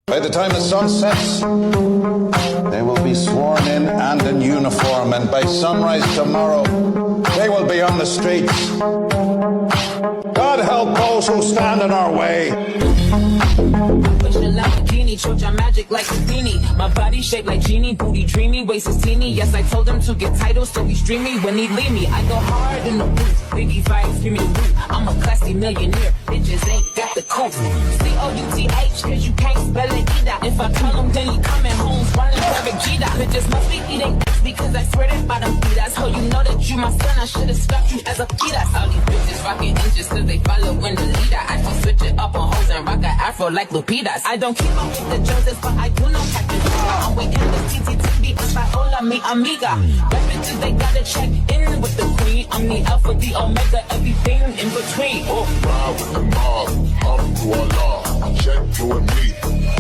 By the time the sun sets, they will be sworn in and in uniform, and by sunrise tomorrow, they will be on the streets. God help those who stand in our way. Choke your magic like Houdini. My body shaped like genie, booty dreamy, waist is teeny. Yes, I told him to get titles, so he's dreamy when he leave me. I go hard in the booth, biggie vibes, give me the root. I'm a classy millionaire, bitches ain't got the couth. C-O-U-T-H, cause you can't spell it either. If I tell him, then he coming home, running perfect G-Dot. Bitches must be eating ass because I swear that by them feet. How you know that you my son, I should've stuck you as a fetus. All these bitches rocking inches cause they follow in the leader. I just switch it up on hoes and rock a afro like Lupitas. I don't keep up with the Joneses, but I do know Captain Sarah. I'm waiting to TTTB and Paola, mi amiga. That bitches, they gotta check in with the queen. I'm the alpha, the omega, everything in between. Ride with the mob, up to Allah, check you and me.